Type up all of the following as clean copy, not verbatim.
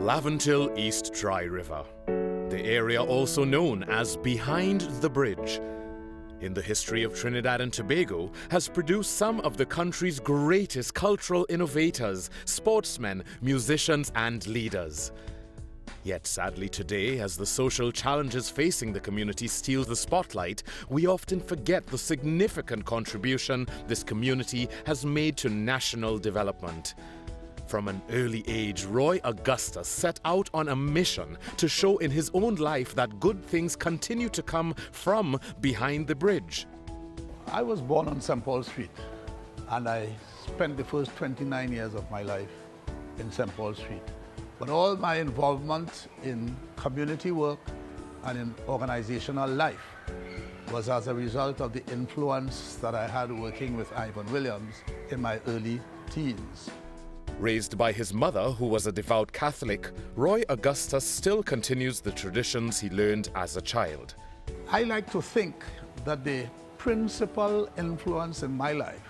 Laventille East Dry River, the area also known as Behind the Bridge, in the history of Trinidad and Tobago, has produced some of the country's greatest cultural innovators, sportsmen, musicians and leaders. Yet sadly today, as the social challenges facing the community steal the spotlight, we often forget the significant contribution this community has made to national development. From an early age, Roy Augustus set out on a mission to show in his own life that good things continue to come from behind the bridge. I was born on St. Paul Street, and I spent the first 29 years of my life in St. Paul Street. But all my involvement in community work and in organizational life was as a result of the influence that I had working with Ivan Williams in my early teens. Raised by his mother, who was a devout Catholic, Roy Augustus still continues the traditions he learned as a child. I like to think that the principal influence in my life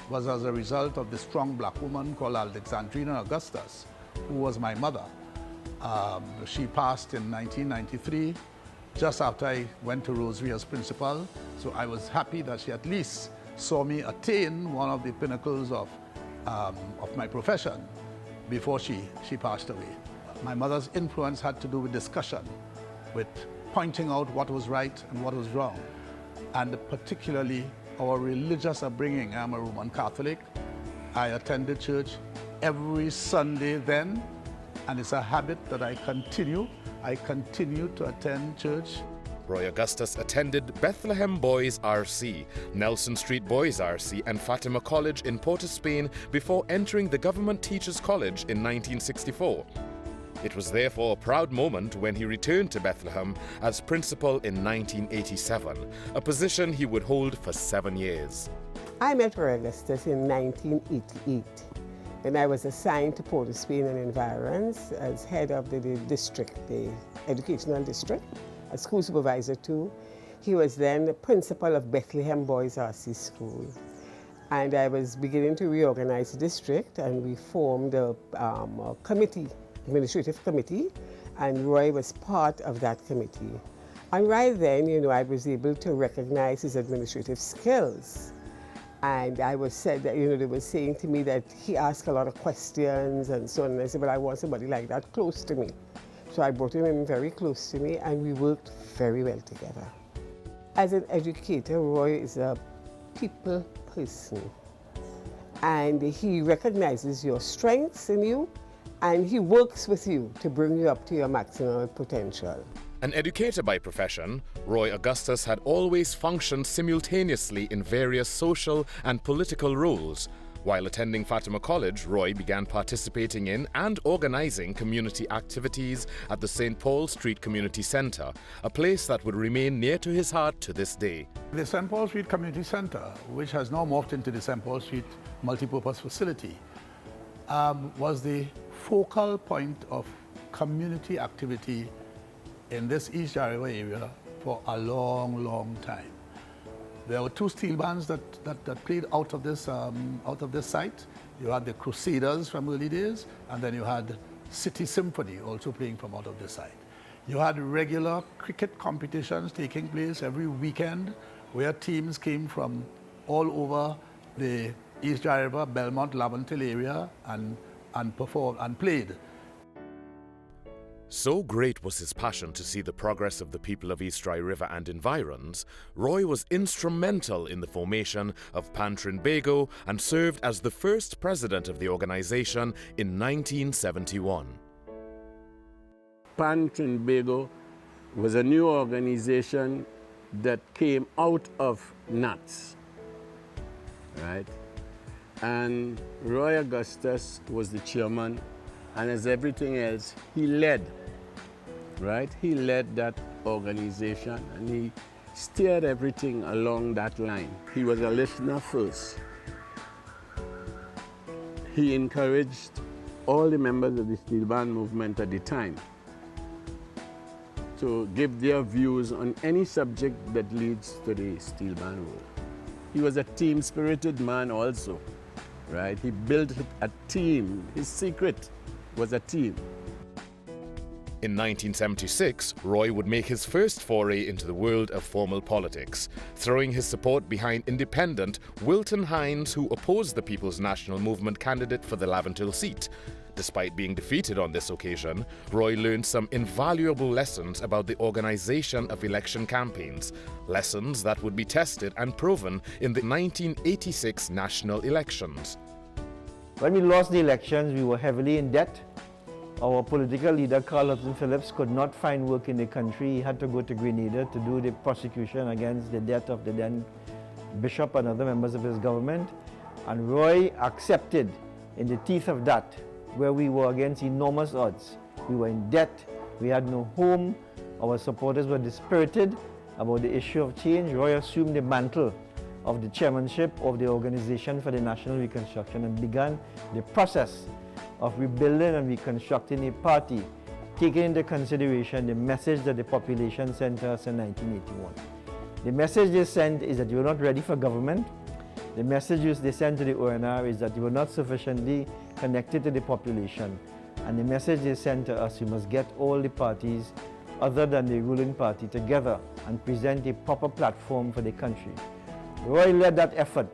was as a result of the strong black woman called Alexandrina Augustus, who was my mother. She passed in 1993, just after I went to Rosary as principal. So I was happy that she at least saw me attain one of the pinnacles of my profession before she passed away. My mother's influence had to do with discussion, with pointing out what was right and what was wrong, and particularly our religious upbringing. I'm a Roman Catholic. I attended church every Sunday then, and it's a habit that I continue. I continue to attend church. Roy Augustus attended Bethlehem Boys RC, Nelson Street Boys RC and Fatima College in Port of Spain before entering the Government Teachers College in 1964. It was therefore a proud moment when he returned to Bethlehem as principal in 1987, a position he would hold for 7 years. I met Roy Augustus in 1988 when I was assigned to Port of Spain and Environs as head of the district, the educational district, a school supervisor too. He was then the principal of Bethlehem Boys RC School. And I was beginning to reorganize the district, and we formed a committee, administrative committee, and Roy was part of that committee. And right then, I was able to recognize his administrative skills. And I was said that, they were saying to me that he asked a lot of questions and so on. And I said, well, I want somebody like that close to me. So I brought him in very close to me, and we worked very well together. As an educator, Roy is a people person, and he recognizes your strengths in you, and he works with you to bring you up to your maximum potential. An educator by profession, Roy Augustus had always functioned simultaneously in various social and political roles. While attending Fatima College, Roy began participating in and organizing community activities at the St. Paul Street Community Centre, a place that would remain near to his heart to this day. The St. Paul Street Community Centre, which has now morphed into the St. Paul Street Multipurpose Facility, was the focal point of community activity in this East Dry River area for a long, long time. There were two steel bands that played out of this site. You had the Crusaders from early days, and then you had City Symphony also playing from out of this site. You had regular cricket competitions taking place every weekend, where teams came from all over the East Dry River, Belmont, Laventille area and performed and played. So great was his passion to see the progress of the people of East Dry River and environs, Roy was instrumental in the formation of Trinidad and served as the first president of the organization in 1971. Trinidad was a new organization that came out of NATS, right? And Roy Augustus was the chairman, and as everything else, he led. Right? He led that organization, and he steered everything along that line. He was a listener first. He encouraged all the members of the steel band movement at the time to give their views on any subject that leads to the steel band role. He was a team-spirited man also, right? He built a team. His secret was a team. In 1976, Roy would make his first foray into the world of formal politics, throwing his support behind independent Wilton Hines, who opposed the People's National Movement candidate for the Laventille seat. Despite being defeated on this occasion, Roy learned some invaluable lessons about the organization of election campaigns, lessons that would be tested and proven in the 1986 national elections. When we lost the elections, we were heavily in debt. Our political leader, Carl Hudson Phillips, could not find work in the country. He had to go to Grenada to do the prosecution against the death of the then bishop and other members of his government. And Roy accepted in the teeth of that, where we were against enormous odds. We were in debt, we had no home, our supporters were dispirited about the issue of change. Roy assumed the mantle of the chairmanship of the Organization for the National Reconstruction and began the process of rebuilding and reconstructing a party, taking into consideration the message that the population sent to us in 1981. The message they sent is that you were not ready for government. The message they sent to the ONR is that you were not sufficiently connected to the population. And the message they sent to us, you must get all the parties other than the ruling party together and present a proper platform for the country. Roy led that effort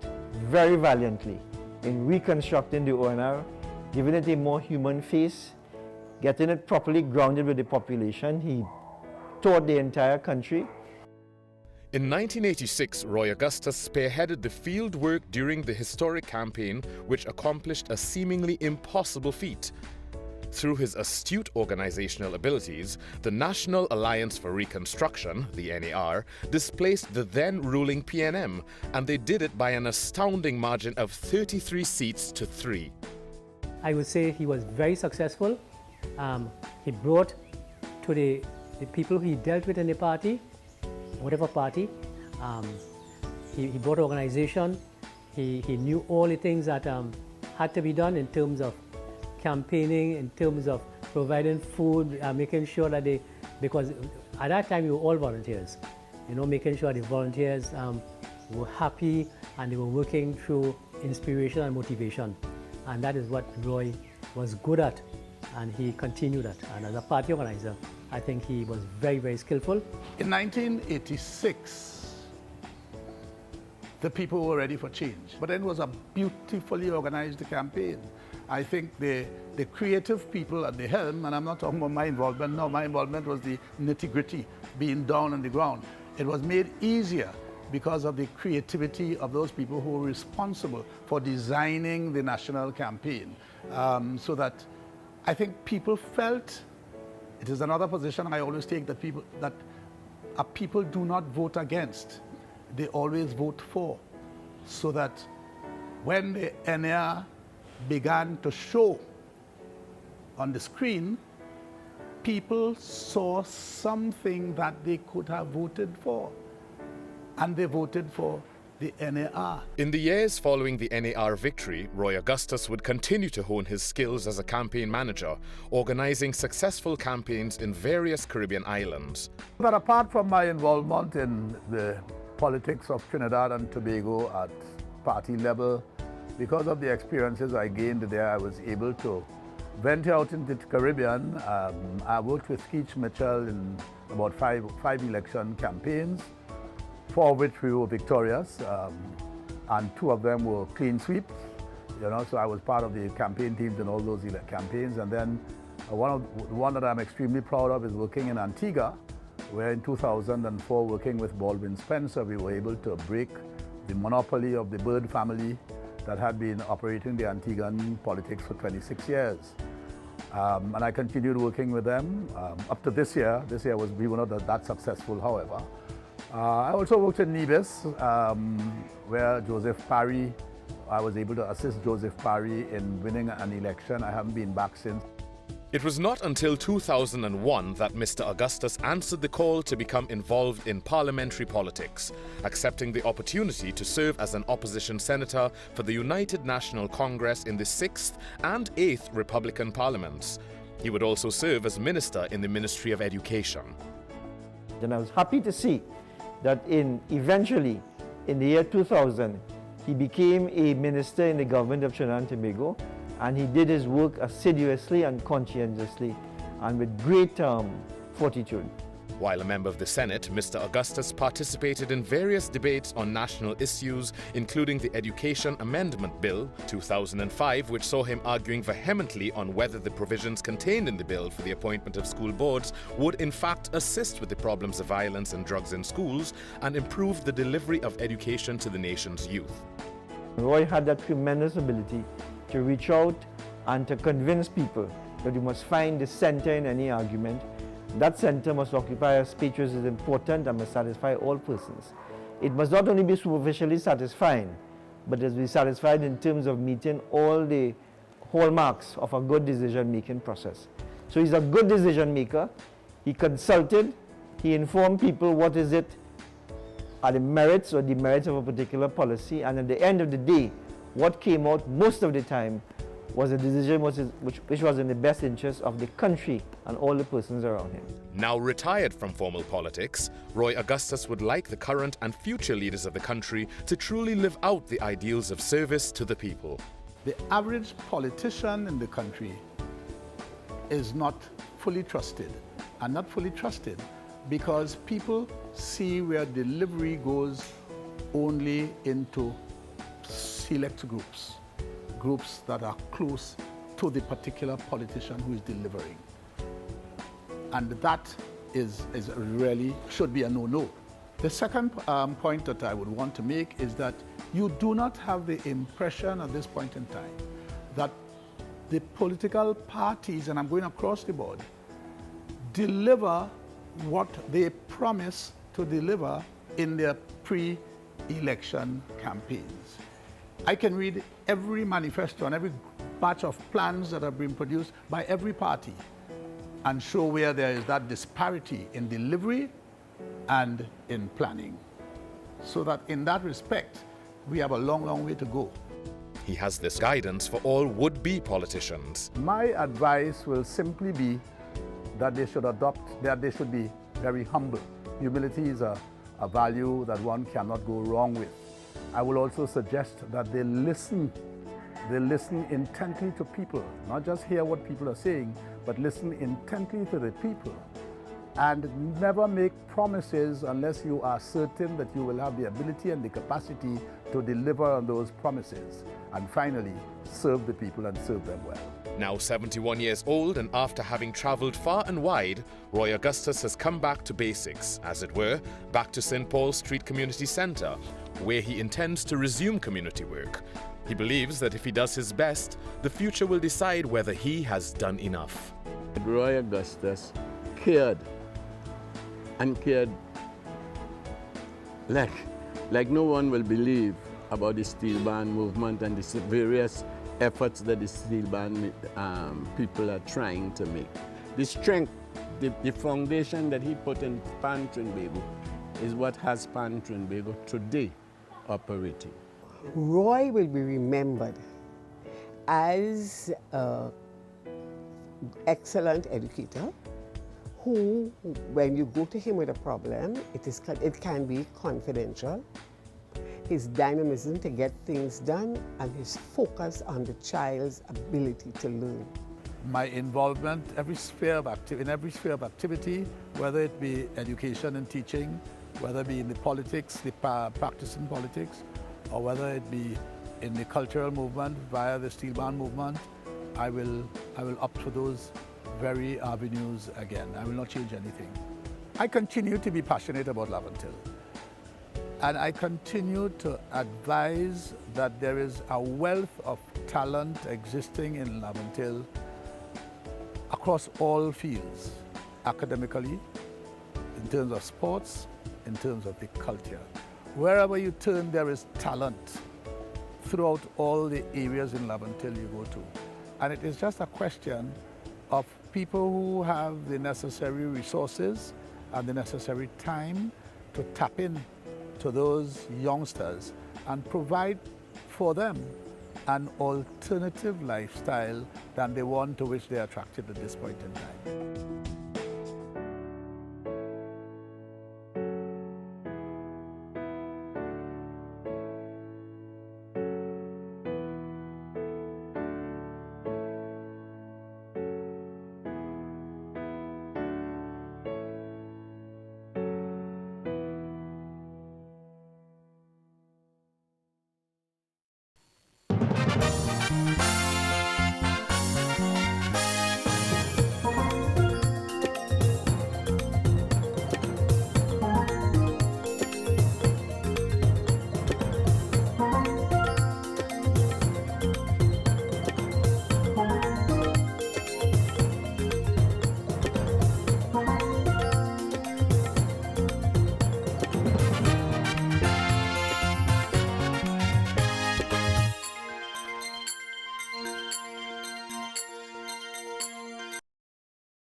very valiantly in reconstructing the ONR, giving it a more human face, getting it properly grounded with the population. He toured the entire country. In 1986, Roy Augustus spearheaded the field work during the historic campaign, which accomplished a seemingly impossible feat. Through his astute organizational abilities, the National Alliance for Reconstruction, the NAR, displaced the then ruling PNM, and they did it by an astounding margin of 33 seats to 3. I would say he was very successful. He brought to the people he dealt with in the party, whatever party, he brought organization. He knew all the things that had to be done in terms of campaigning, in terms of providing food, making sure that because at that time we were all volunteers, making sure the volunteers were happy and they were working through inspiration and motivation. And that is what Roy was good at, and he continued that. And as a party organizer, I think he was very, very skillful. In 1986, the people were ready for change, but then it was a beautifully organized campaign. I think the creative people at the helm, and I'm not talking about my involvement, no, my involvement was the nitty-gritty, being down on the ground. It was made easier because of the creativity of those people who were responsible for designing the national campaign. So that I think people felt, it is another position I always take, that people do not vote against, they always vote for. So that when the NAR began to show on the screen, people saw something that they could have voted for. And they voted for the NAR. In the years following the NAR victory, Roy Augustus would continue to hone his skills as a campaign manager, organizing successful campaigns in various Caribbean islands. But apart from my involvement in the politics of Trinidad and Tobago at party level, because of the experiences I gained there, I was able to venture out into the Caribbean. I worked with Keith Mitchell in about five election campaigns, 4 of which we were victorious, and 2 of them were clean sweeps. So I was part of the campaign teams in all those campaigns. And then one that I'm extremely proud of is working in Antigua, where in 2004, working with Baldwin Spencer, we were able to break the monopoly of the Bird family that had been operating the Antiguan politics for 26 years. And I continued working with them up to this year. This year we were not that successful, however. I also worked in Nevis, where Joseph Parry, I was able to assist Joseph Parry in winning an election. I haven't been back since. It was not until 2001 that Mr. Augustus answered the call to become involved in parliamentary politics, accepting the opportunity to serve as an opposition senator for the United National Congress in the 6th and 8th Republican parliaments. He would also serve as minister in the Ministry of Education. Then I was happy to see that eventually, in the year 2000, he became a minister in the government of Trinidad and Tobago, and he did his work assiduously and conscientiously. and with great fortitude. While a member of the Senate, Mr. Augustus participated in various debates on national issues, including the Education Amendment Bill 2005, which saw him arguing vehemently on whether the provisions contained in the bill for the appointment of school boards would in fact assist with the problems of violence and drugs in schools and improve the delivery of education to the nation's youth. Roy had that tremendous ability to reach out and to convince people that you must find the center in any argument. That center must occupy a space which is important and must satisfy all persons. It must not only be superficially satisfying, but it must be satisfied in terms of meeting all the hallmarks of a good decision-making process. So he's a good decision maker. He consulted, he informed people what is it are the merits or demerits of a particular policy, and at the end of the day, what came out most of the time was a decision which was in the best interest of the country and all the persons around him. Now retired from formal politics, Roy Augustus would like the current and future leaders of the country to truly live out the ideals of service to the people. The average politician in the country is not fully trusted, and not fully trusted because people see where delivery goes only into select groups that are close to the particular politician who is delivering. And that is really should be a no-no. The second point that I would want to make is that you do not have the impression at this point in time that the political parties, and I'm going across the board, deliver what they promise to deliver in their pre-election campaigns. I can read every manifesto and every batch of plans that have been produced by every party and show where there is that disparity in delivery and in planning. So that in that respect, we have a long, long way to go. He has this guidance for all would-be politicians. My advice will simply be that they should be very humble. Humility is a value that one cannot go wrong with. I will also suggest that they listen intently to people, not just hear what people are saying, but listen intently to the people. And never make promises unless you are certain that you will have the ability and the capacity to deliver on those promises. And finally, serve the people and serve them well. Now 71 years old and after having travelled far and wide, Roy Augustus has come back to basics, as it were, back to St. Paul Street Community Centre, where he intends to resume community work. He believes that if he does his best, the future will decide whether he has done enough. Roy Augustus cared, and cared like no one will believe about the steel band movement and the various efforts that the steel band people are trying to make. The strength, the foundation that he put in Pan Trinbago is what has Pan Trinbago today operating. Roy will be remembered as an excellent educator who, when you go to him with a problem, it can be confidential. His dynamism to get things done and his focus on the child's ability to learn. My involvement in every sphere of activity, whether it be education and teaching, whether it be in the politics, the practicing politics, or whether it be in the cultural movement via the steel band movement, I will opt for those very avenues again. I will not change anything. I continue to be passionate about Laventille. And I continue to advise that there is a wealth of talent existing in Laventille across all fields, academically, in terms of sports, in terms of the culture. Wherever you turn, there is talent throughout all the areas in Laventille you go to. And it is just a question of people who have the necessary resources and the necessary time to tap in to those youngsters and provide for them an alternative lifestyle than the one to which they are attracted at this point in time.